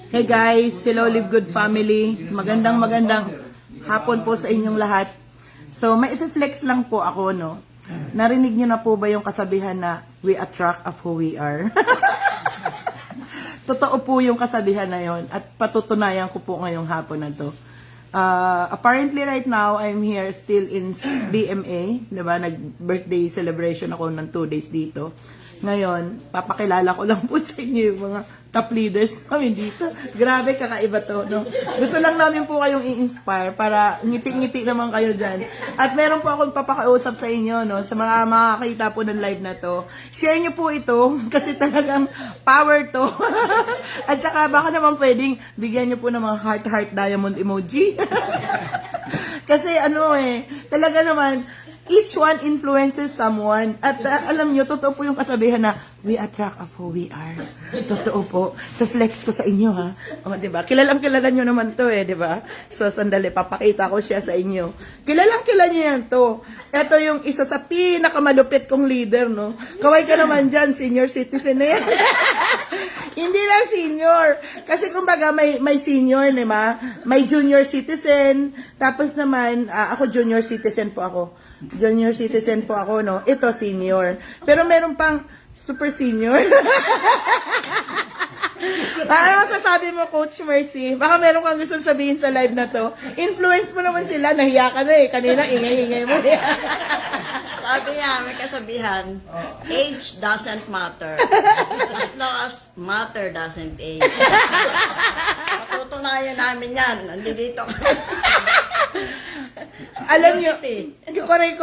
Hey guys, hello Live Good family. Magandang hapon po sa inyong lahat. So, may i-flex lang po ako, no? Narinig niyo na po ba yung kasabihan na we attract of who we are? Totoo po yung kasabihan na yon at patutunayan ko po ngayong hapon na to. Apparently right now, I'm here still in BMA, diba? Nag-birthday celebration ako ng 2 days dito. Ngayon, papakilala ko lang po sa inyo yung mga top leaders namin dito. Grabe, kakaiba to, no? Gusto lang namin po kayong i-inspire para ngiti-ngiti naman kayo dyan. At meron po akong papakausap sa inyo, no? Sa mga makakita po ng live na to. Share nyo po ito kasi talagang power to. At saka baka naman pwedeng bigyan nyo po ng mga heart diamond emoji. Kasi talaga naman, each one influences someone. At alam nyo, totoo po yung kasabihan na we attract of who we are. Totoo po. So flex ko sa inyo, ha? O, diba? Kilalang kilala nyo naman to, diba? So, sandali, papakita ko siya sa inyo. Kilalang kilala nyo yan to. Ito yung isa sa pinakamalupit kong leader, no? Kaway ka naman dyan, senior citizen na yan. Hindi lang senior. Kasi kumbaga may senior, diba? May junior citizen. Tapos naman, ako junior citizen po ako. Junior citizen po ako, no? Ito, senior. Pero meron pang super senior. Ano masasabi mo, Coach Mercy? Baka meron kang gusto sabihin sa live na to. Influence mo naman sila. Nahiya ka na eh. Kanina, ingay-ingay mo. Sabi niya, may kasabihan, age doesn't matter. As long as matter doesn't age. Patutunayan namin yan. Nandito. Alam nyo, correct.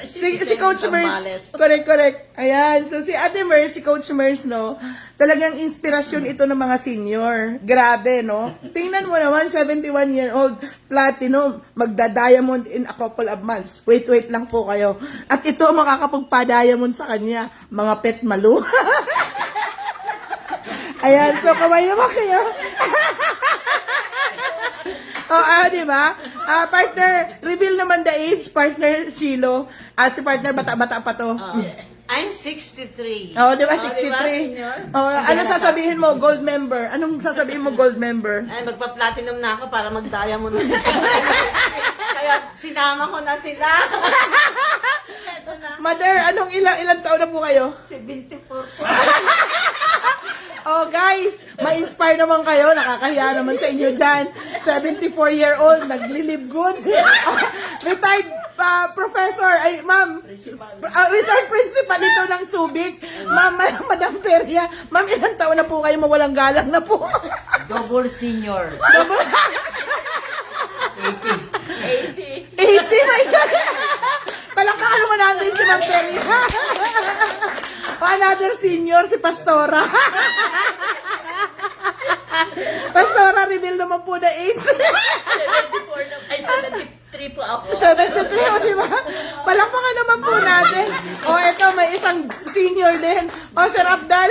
Si Coach Mers, correct. Ayan, so si Ate Mers, si Coach Mers, no, talagang inspirasyon ito ng mga senior. Grabe, no? Tingnan mo naman, 71-year-old, platinum, magda-diamond in a couple of months. Wait lang po kayo. At ito, makakapagpa-diamond sa kanya, mga pet malu. Ayan, so kaway naman kayo. Diba? Partner, reveal naman the age, partner Shilo. Si partner, bata-bata pa to. I'm 63. Diba? 63. Ano sasabihin mo, gold member? Anong sasabihin mo, gold member? Ay, magpa-platinum na ako para mag-diamond na sila. Kaya sinama ko na sila. Eto na. Mother, anong ilang taon na po kayo? 74 po. Guys, ma-inspire naman kayo. Nakakahiya naman sa inyo dyan. 74-year-old, nagli-live good. Retired professor, ma'am. Retired principal ito ng Subic. Ma'am, Madam Peria. Ma'am, ilang taon na po kayo mawalang galang na po? Double senior. 80. 80, my God. Palakpakan naman natin si Ma'am Peria. Another senior, si Pastora. Pastora, reveal naman po na age. 74 na. Ay, 73 po ako. 73, di ba? Palakpakan naman po natin. Ito, may isang senior din. Sir Abdal.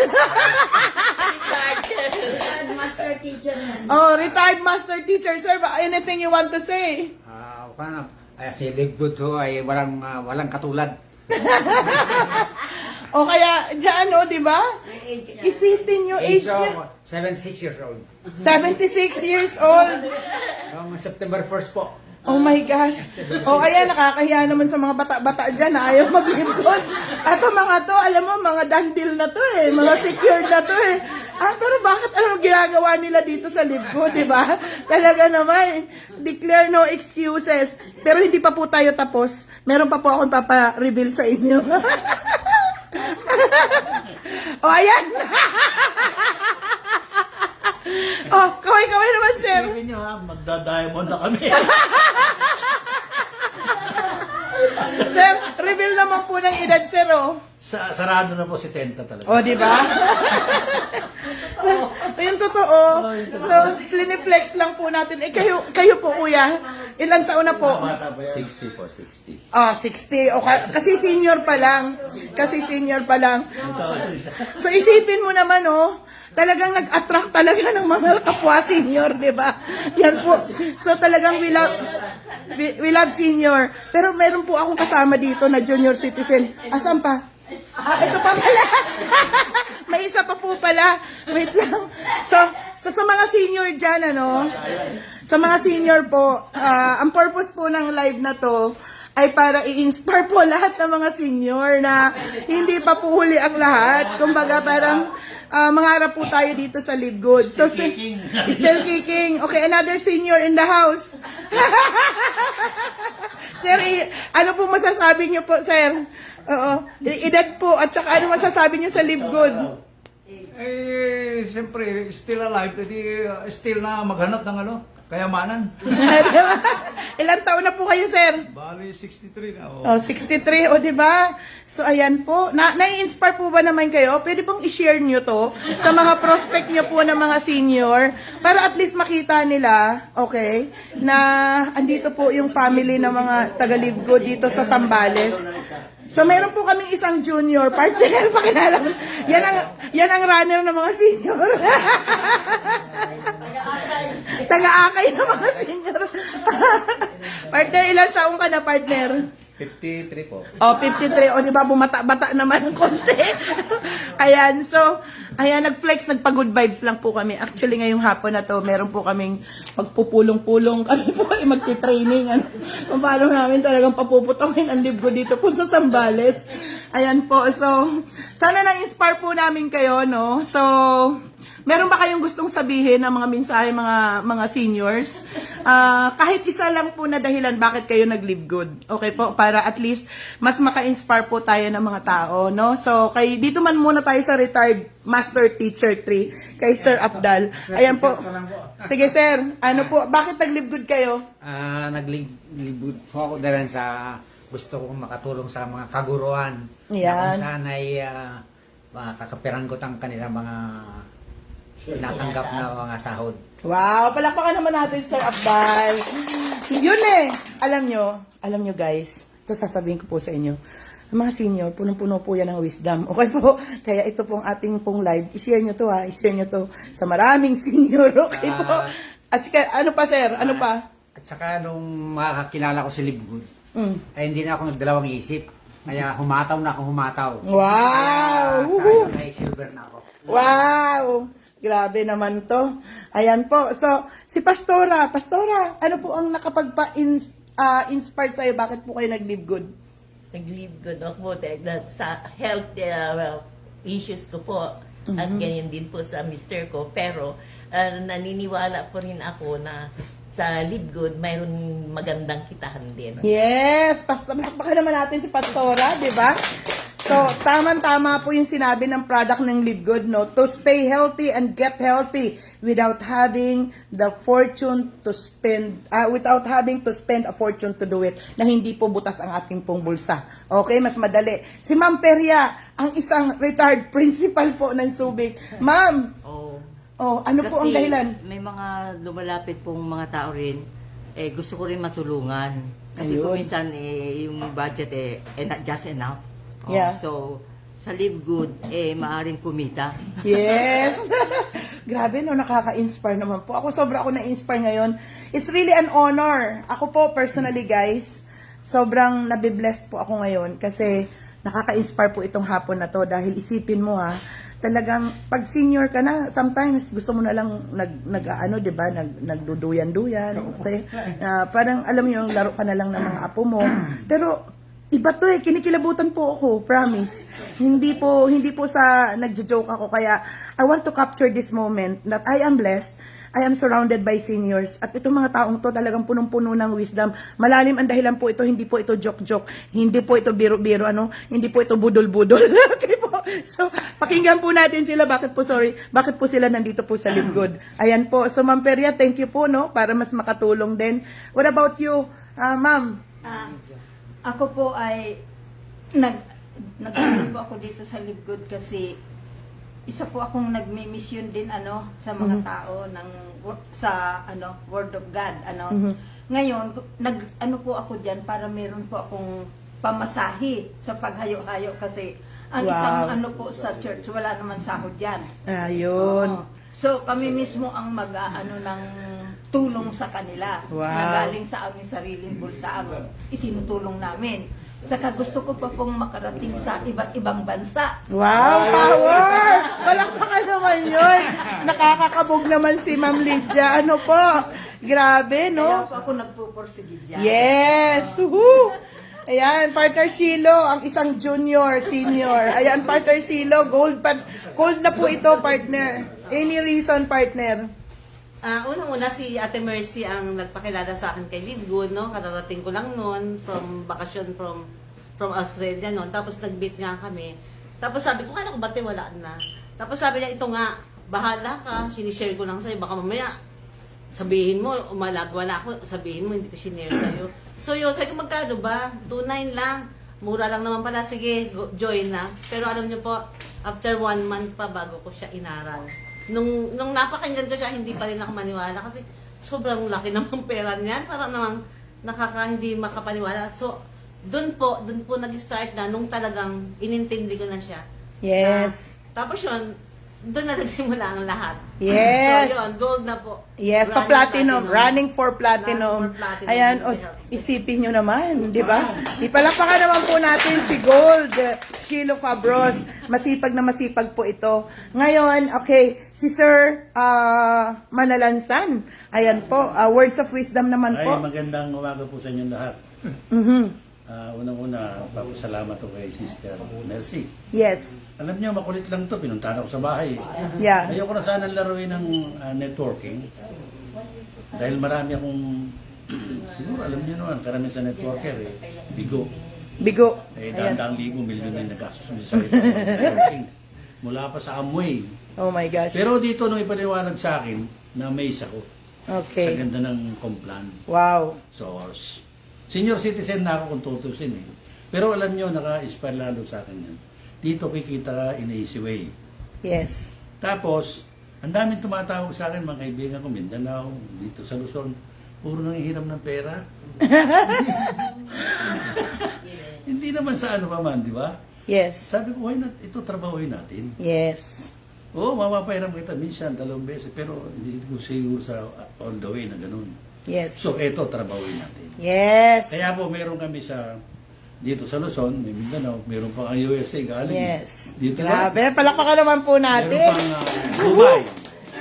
Retired master teacher yan. Retired master teacher. Sir, anything you want to say? Si Live Good ho ay walang katulad. Kaya dyan, di ba? Isipin nyo, age niya. 76 years old. 76 years old. September 1st po. Oh my gosh. Kaya nakakahiya naman sa mga bata-bata dyan na ayaw mag-live good. At mga to, alam mo, mga dandil na to eh. Mga secured na to eh. Pero bakit anong ginagawa nila dito sa live good, di ba? Talaga naman, declare no excuses. Pero hindi pa po tayo tapos. Meron pa po akong papa-reveal sa inyo. Ayan. Kaway naman, sir. Sabihin nyo ha, magda-diamond na kami. Sir, reveal naman po ng edad, sir, Sarado na po si Tenta talaga. di ba? Yung totoo. So, fliniflex lang po natin. Kayo po, kuya, ilang taon na po? Bata ba yan? 60 po, 60. 60. Kasi senior pa lang. So, isipin mo naman, talagang nag-attract talaga ng mga kapwa senior, di ba? Yan po. So, talagang we love senior. Pero meron po akong kasama dito na junior citizen. Asan pa? Ito pa pala. May isa pa po pala. Wait lang. So sa mga senior dyan, ano? Sa mga senior po, ang purpose po ng live na to ay para i-inspire po lahat ng mga senior na hindi pa po huli ang lahat. Kumbaga parang mangarap po tayo dito sa Live Good. So, still kicking. Okay, another senior in the house. Sir, ano po masasabi niyo po, sir? Oo. Edad po, at saka ano masasabi niyo sa Live Good? Eh, siyempre, still alive, edi still na maghanap ng ano, kayamanan. Ilang taon na po kayo, sir? Bali, 63 na. Oh, 63, o, di ba? So, ayan po. Na-inspire po ba naman kayo? Pwede pong i-share nyo to sa mga prospect nyo po ng mga senior para at least makita nila, okay, na andito po yung family ng mga taga-Live Good dito sa Zambales. So, meron po kaming isang junior partner. Pakilala mo. Yan ang runner ng mga senior. Taga-akay ng mga senior. Partner, ilan taong ka na, partner? 53 po. Oh, 53. O, di ba, bumata-bata naman ng konti. Ayan, so, ayan, nag-flex, nagpa-good vibes lang po kami. Actually, ngayong hapon na to, meron po kaming pagpupulong-pulong. Kami po ay magti-training. Ano, kung paano namin talagang papuputokin ang Live Good dito po sa Zambales. Ayan po, so, sana na-inspire po namin kayo, no? So, meron ba kayong gustong sabihin ng mga mensahe mga seniors? Kahit isa lang po na dahilan bakit kayo nag-Live Good. Okay po, para at least mas maka-inspire po tayo ng mga tao, no? So, dito man muna tayo sa retired Master Teacher 3 kay Sir Abdal. Ayan po. Sige, sir. Ano po, bakit nag-Live Good kayo? Naglibot po ako dahil sa gusto kong makatulong sa mga kaguruan. Yan. Na kung saan ay makakapiranggot ang kanilang mga tinatanggap na mga sahod. Wow, palakpakan naman natin, Sir Abdal. Yun eh. Alam nyo guys, ito sasabihin ko po sa inyo. Ang mga senior, punong-puno po yan ng wisdom. Okay po? Kaya ito pong ating pong live. I-share nyo to ha. I-share nyo to sa maraming senior. Okay po? At saka, ano pa, sir? Ano pa? At saka nung makakilala ko si Live Good, ay hindi na ako nagdalawang isip. Kaya humataw na ako humataw. Wow! Kaya sa ngayon ay silver na ako. Wow! Grabe naman to. Ayan po. So, si Pastora, ano po ang nakapagpa-inspire sa'yo? Bakit po kayo nag-Live Good? Nag-live good ako dahil sa health issues ko po at ganyan din po sa mister ko, pero naniniwala po rin ako na sa Live Good mayroon magandang kitahan din. Yes! Baka naman natin si Pastora, di ba? So, tama-tama po yung sinabi ng product ng Live Good, no? To stay healthy and get healthy without having the fortune to spend, without having to spend a fortune to do it, na hindi po butas ang ating pong bulsa. Okay? Mas madali. Si Ma'am Peria, ang isang retired principal po ng Subic. Ma'am! Ano po ang dahilan? May mga lumalapit pong mga tao rin, gusto ko rin matulungan. Kasi Ayun. kung minsan, yung budget, not just enough. Yeah. So, sa Live Good, maaring kumita. Yes! Grabe, no? Nakaka-inspire naman po. Sobra ako na-inspire ngayon. It's really an honor. Ako po, personally, guys, sobrang nabiblessed po ako ngayon kasi nakaka-inspire po itong hapon na to dahil isipin mo ha, talagang pag senior ka na, sometimes gusto mo na lang diba, nagduduyan-duyan, okay? Parang alam mo yung laro ka na lang ng mga apo mo. Pero iba to kinikilabutan po ako, promise. Hindi po sa nagjo-joke ako, kaya I want to capture this moment that I am blessed. I am surrounded by seniors. At itong mga taong to talagang punong-puno ng wisdom. Malalim ang dahilan po ito, hindi po ito joke-joke, hindi po ito biro-biro, hindi po ito budol-budol. Okay po. So, pakinggan po natin sila. Bakit po sila nandito po sa Live Good? Ayan po. So, Ma'am Peria, thank you po, no? Para mas makatulong din. What about you, Ma'am? Ako po ay nag po ako dito sa Live Good kasi isa po akong nagmi-mission din sa mga tao sa Word of God Ngayon po ako diyan para meron po akong pamasahe sa paghayo-hayo kasi ang isang po sa church wala naman sahod diyan. Ayun. So kami mismo ang ng tulong sa kanila. Wow. Na galing sa aming sariling bulsa ang itinutulong namin. Saka gusto ko pa pong makarating sa iba't ibang bansa. Wow, power! Palakpakan naman Nakakakabog naman si Ma'am Lydia. Ano po? Grabe, Kaya no? po ako nagpupursige dyan. Yes! Woohoo! Ayan, partner Shilo, ang isang junior, senior. Ayan, partner Shilo, gold na po ito, partner. Any reason, partner? Unang-una si Ate Mercy ang nagpakilala sa akin kay Live Good, no? Kararating ko lang noon from bakasyon from Australia noon. Tapos nag-meet nga kami. Tapos sabi ko, kaya ko bati wala na. Tapos sabi niya, ito nga, bahala ka, sinishare ko lang sa'yo. Baka mamaya, sabihin mo, umalagwala ako, sabihin mo, hindi ko sinare sa'yo. So yun, sabi ko, magkano ba? 2.9 lang. Mura lang naman pala, sige, join na. Pero alam niyo po, after 1 month pa bago ko siya inaral. Nung napakinggan ko siya, hindi pa rin ako maniwala kasi sobrang laki namang pera niyan. Parang namang hindi makapaniwala. So, doon po nag-start na nung talagang inintindi ko na siya. Yes. Tapos yun, doon na nagsimula ang lahat. Yes. So yun, gold na po. Yes, pa-platinum. Running for platinum. Running for platinum. Ayan, isipin nyo naman, di ba? Ipalakpakan naman po natin si Gold, Shilo Fabros. Masipag na masipag po ito. Ngayon, okay, si Sir Manalansan. Ayan po, words of wisdom naman Ay, po. magandang umaga po sa inyong lahat. Unang-una, papasalamat ko kay Sister Mercy. Yes. Alam niyo, makulit lang to. Pinuntahan ako sa bahay. Yeah. Ayoko na sana laruin ng networking. Dahil marami akong, siguro alam niyo naman, karamihan sa networker bigo. Bigo. Ayan. Daang ligo, milyon na yung nagkasusund sa networking. Mula pa sa Amway. Oh my gosh. Pero dito, nung ipaliwanag sa akin, na-amaze ako. Sa Okay. ganda ng complan. Wow. So, senior citizen na ako kung tutusin eh. Pero alam nyo, naka-inspire lalo sa akin yan. Dito kikita ka in a easy way. Yes. Tapos, ang daming tumatawag sa akin, mga kaibigan ko, Mindanao, dito sa Luzon, puro nangihiram ng pera. Hindi naman sa ano pa man, di ba? Yes. Sabi ko, why not? Ito, trabahuin natin. Yes. Oo, mapapahiram kita minsan, 2 beses, pero hindi ko siguro sa all the way na ganun. Yes. So, ito, trabahuin natin. Yes. Kaya po, meron kami sa dito sa Luzon, may Mindanao, meron pang ang USA galing. Yes. Dito Grabe, palakpakan naman po Meron natin. pang Dubai.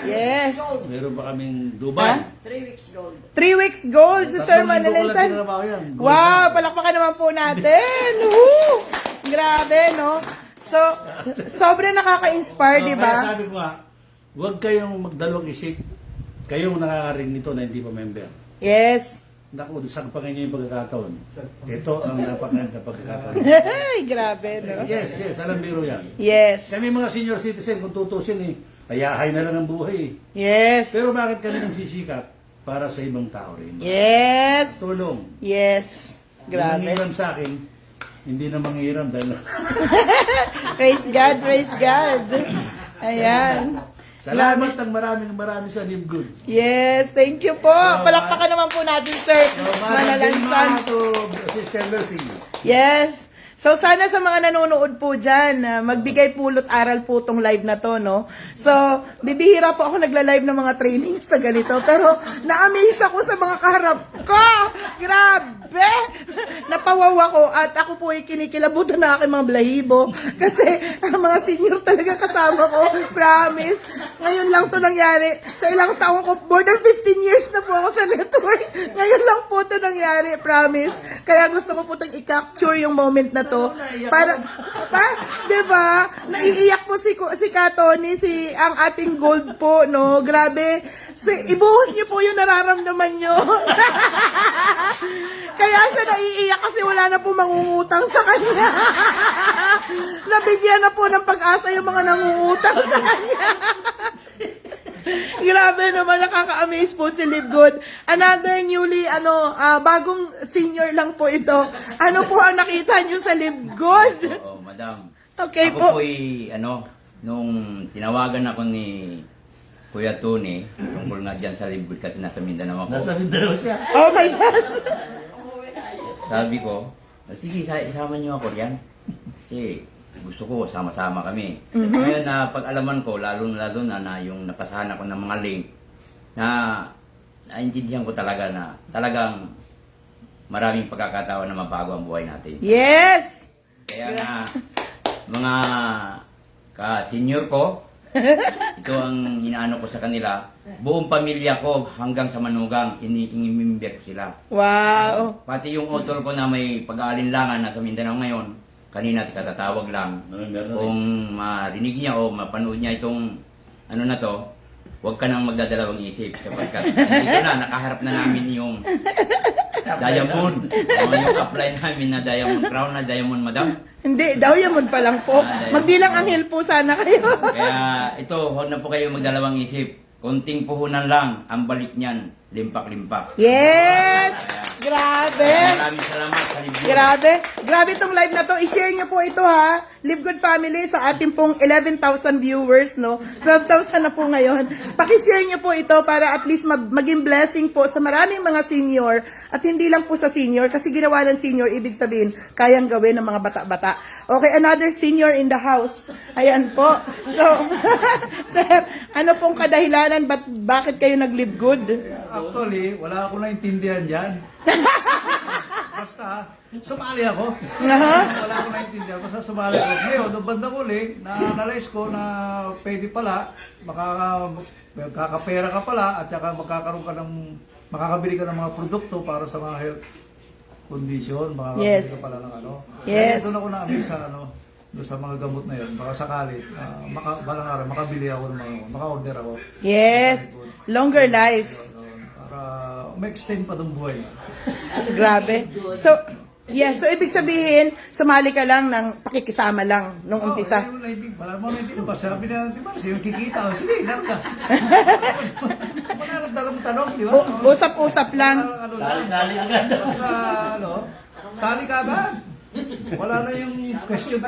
Yes. Meron pa kaming Dubai. 3 weeks gold. 3 weeks gold si Sir 3 linggo ko lang Manalansan. tinrabaho yan. Gold Wow, na. palakpakan naman po natin. Woo! Grabe, no? So, sobrang nakaka-inspire, di Kaya ba? sabi ko nga, huwag kayong magdalawang isip. Kayong nakakaring nito na hindi pa member. Yes. Naku, saan pa ngayon yung pagkakataon? Ito ang napakaganda pagkakataon. Ay, grabe, no? Yes, alam biro yan. Yes. Kami mga senior citizen, kung tutusin ayahay na lang ang buhay. Yes. Pero bakit kami nagsisikap? Para sa ibang tao rin. Yes. Tulong. Yes. Yung Grabe. manghiram sa akin, hindi na manghiram dahil Praise God, praise God. Ayan. salamat ng marami sa Live Good. Yes, thank you po. Palakpakan naman po natin, Sir Manalansan. to Sister Mercy. Yes. So, sana sa mga nanonood po dyan, magbigay pulot aral po tong live na to, no? So, bibihira po ako nagla-live ng mga trainings na ganito, pero na-amaze ako sa mga kaharap ko! Grabe! Napawaw ako at ako po ay kinikilabutan na aking mga balahibo kasi ang mga senior talaga kasama ko, promise. Ngayon lang to nangyari. Sa ilang taong ko, more than 15 years na po ako sa network. Ngayon lang po to nangyari, promise. Kaya gusto ko po itong i-capture yung moment na to. Para, di ba? Naiiyak po si Katoni, ang ating gold po, no? Grabe. Ibuhos niyo po yung nararamdaman niyo. Kaya siya naiiyak kasi wala na po mangungutang sa kanya. Nabigyan na po ng pag-asa yung mga nangungutang sa kanya. Grabe naman, nakaka-amaze po si Live Good. Another newly, bagong senior lang po ito. Ano po ang nakita niyo sa Live Good? Oo, madam. Okay Ako po. po'y, nung tinawagan ako ni Kuya Tony, tungkol nga dyan sa Live Good kasi nasa Mindanao ako. Nasa Mindanao siya. Oh my God! Sabi ko, sige, isama niyo ako riyan. Kasi gusto ko, sama-sama kami. Ngayon na pag-alaman ko, lalo na yung napasahan ako ng mga link, na naintindihan ko talaga na talagang maraming pagkakataon na mabago ang buhay natin. Yes! Kaya na, mga ka-senior ko, Ito ang inaano ko sa kanila. Buong pamilya ko hanggang sa manugang, inimimber ko sila. Wow. Pati yung utol ko na may pag-aalinlangan na sa Mindanao ngayon, kanina katatawag lang. Kung marinig niya o mapanood niya itong ano na to, huwag ka nang magdadalawang isip sapagkat dito na, nakaharap na namin yung diamond. Yung apply namin na diamond crown na diamond madam. Hindi, diamond pa lang po. Magbilang anghel po sana kayo. Kaya ito, huwag na po kayo magdalawang isip. Konting puhunan lang, ang balik niyan, limpak-limpak. Yes! Grabe! Maraming salamat sa Live Good. Grabe. Grabe itong live na to. I-share nyo po ito ha. Live Good Family sa ating pong 11,000 viewers, no? 12,000 na po ngayon. Paki-share nyo po ito para at least maging blessing po sa maraming mga senior. At hindi lang po sa senior, kasi ginawa ng senior, ibig sabihin, kayang gawin ng mga bata-bata. Okay, another senior in the house. Ayan po. So, sir, ano pong kadahilanan? Bakit kayo nag-Live Good? Actually, wala akong naintindihan dyan. Basta, sumali ako. Aha. Wala akong naintindihan. Basta sumali ako. Ngayon, nung bandang uli, na-analyze ko na pwede pala, makakapera ka pala, at saka makakabili ka ng mga produkto para sa mga health condition. Makakabili Yes. ka pala ng ano. Yes. Kaya doon ako na-amaze sa doon sa mga gamot na yun. Baka sakali, balang araw, makabili ako ng mga, maka-order ako. Yes. Longer life. Para ma-extend pa itong buhay. Grabe. So, yeah, so ibig sabihin, sumali ka lang ng pakikisama lang nung umpisa. Wala mo naintindihan pa. Sabi na, di ba, sino kikita? Sige, laro ka. Wala nang tanong, di ba? Usap-usap lang. Sali-sali agad. Basta, sali ka agad. Wala na yung question.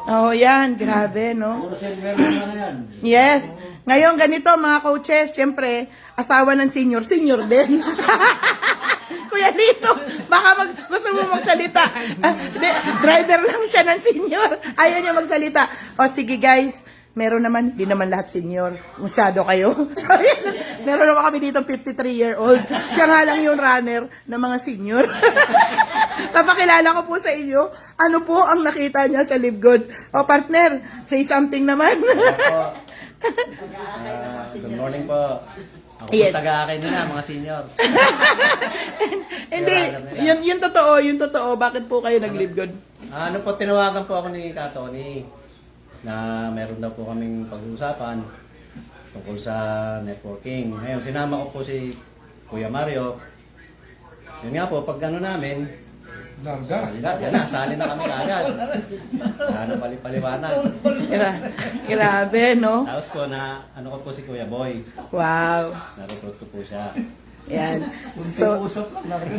Oh, yan. Grabe, no? Puro silver na yan. Yes. Ngayon, ganito, mga coaches, siyempre, asawa ng senior din. Kuya Lito, baka gusto mo magsalita. Driver lang siya ng senior. Ayaw niya magsalita. O sige guys, meron naman, di naman lahat senior. Masyado kayo. Meron naman kami dito 53-year-old. Siya nga lang yung runner ng mga senior. Papakilala ko po sa inyo, ano po ang nakita niya sa Live Good. O partner, say something naman. Good morning po. Ako Yes. po taga-akin na mga senior. Hindi, yun totoo. Bakit po kayo nag-Live Good? Ano po, tinawagan po ako ni Katoni na meron daw po kaming pag-uusapan tungkol sa networking. Ngayon, sinama ko po si Kuya Mario. Yun nga po, pag ano namin, yan na, sali na kami kagad. Ano, paliwanag. Grabe, no? Tapos po na, ano ko po si Kuya Boy. Wow. Na-recruit ko po siya. Yan. So,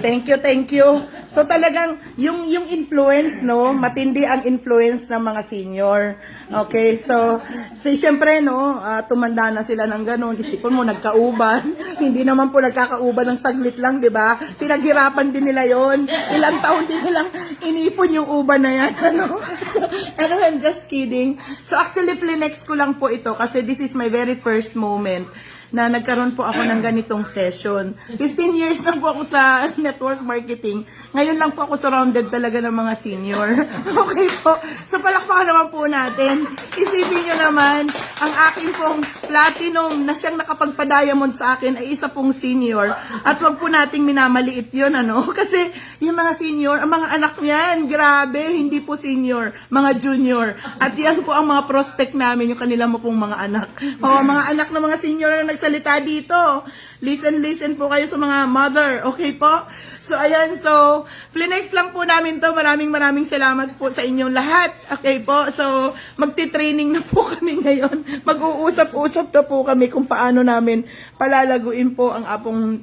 thank you. So talagang yung influence, no, matindi ang influence ng mga senior. Okay, so syempre, no, tumanda na sila ng ganun. Isipon mo, nagkauban. Hindi naman po nagkakauban ng saglit lang, di ba? Pinaghirapan din nila yon. Ilang taon din nilang inipon yung uban na yan. Ano? So, I'm just kidding. So actually, flinex ko lang po ito kasi this is my very first moment na nagkaroon po ako ng ganitong session. 15 years na po ako sa network marketing. Ngayon lang po ako surrounded talaga ng mga senior. Okay po. So palakpakan naman po natin. Isipin nyo naman, ang aking pong platinum na siyang nakapagpa-diamond sa akin ay isa pong senior. At wag po nating minamaliit yun, ano? Kasi yung mga senior, ang mga anak niyan, grabe, hindi po senior, mga junior. At yan po ang mga prospect namin, yung kanila mo pong mga anak. O, mga anak ng mga senior na nagsalita dito. Listen po kayo sa mga mother. Okay po? So, ayan. So, flinex lang po namin to. Maraming salamat po sa inyong lahat. Okay po? So, magti-training na po kami ngayon. Mag-uusap-usap na po kami kung paano namin palalaguin po ang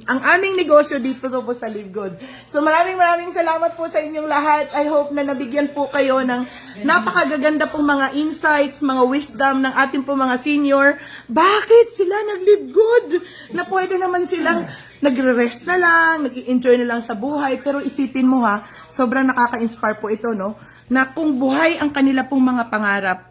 aming negosyo dito po sa Live Good. So, maraming salamat po sa inyong lahat. I hope na nabigyan po kayo ng napakagaganda pong mga insights, mga wisdom ng ating po mga senior. Bakit sila nag-Live Good? Na pwede naman silang nagre-rest na lang, nag-enjoy na lang sa buhay. Pero isipin mo ha, sobrang nakaka-inspire po ito, no? Na kung buhay ang kanila pong mga pangarap,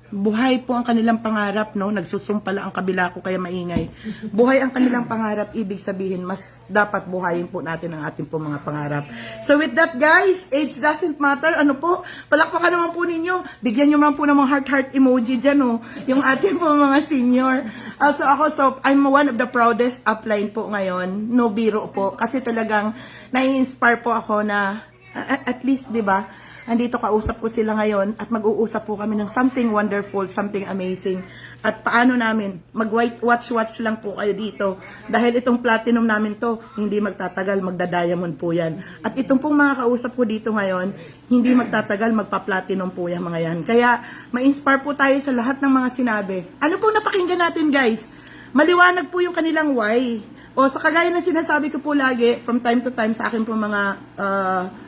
Buhay po ang kanilang pangarap, no? Nagsusumpala ang kabila ko kaya maingay. Buhay ang kanilang pangarap, ibig sabihin, mas dapat buhayin po natin ang ating po mga pangarap. So with that, guys, age doesn't matter. Ano po? Palakpakan naman po ninyo. Bigyan nyo naman po ng mga heart emoji dyan, no? Yung ating po mga senior. So I'm one of the proudest upline po ngayon. No biro po. Kasi talagang nai-inspire po ako na, at least, di ba? Andito kausap ko sila ngayon at mag-uusap po kami ng something wonderful, something amazing. At paano namin, mag-watch lang po kayo dito. Dahil itong platinum namin to, hindi magtatagal, magda-diamond po yan. At itong pong mga kausap ko dito ngayon, hindi magtatagal, magpa-platinum po yan mga yan. Kaya, ma-inspire po tayo sa lahat ng mga sinabi. Ano pong napakinggan natin, guys? Maliwanag po yung kanilang why. O sa kagaya ng sinasabi ko po lagi, from time to time sa akin po mga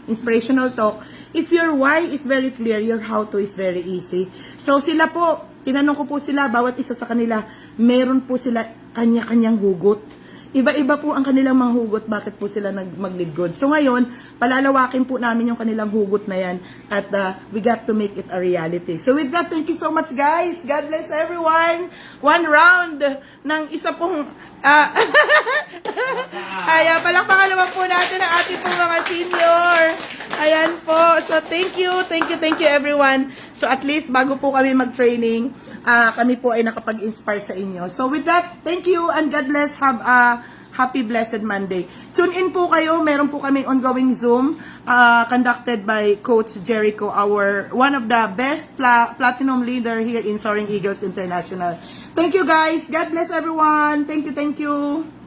inspirational talk, if your why is very clear, your how to is very easy. So sila po, tinanong ko po sila, bawat isa sa kanila, meron po sila kanya-kanyang hugot. Iba-iba po ang kanilang mga hugot, bakit po sila mag-live good. So ngayon, palalawakin po namin yung kanilang hugot na yan at we got to make it a reality. So with that, thank you so much guys. God bless everyone. One round ng isa pong Kaya palakpakan naman po natin ang ating pong mga senior. Ayan po. So thank you everyone. So at least bago po kami mag-training, kami po ay nakapag-inspire sa inyo. So with that, thank you and God bless. Have a happy blessed Monday. Tune in po kayo. Meron po kaming ongoing Zoom conducted by Coach Jericho, one of the best platinum leader here in Soaring Eagles International. Thank you guys. God bless everyone. Thank you.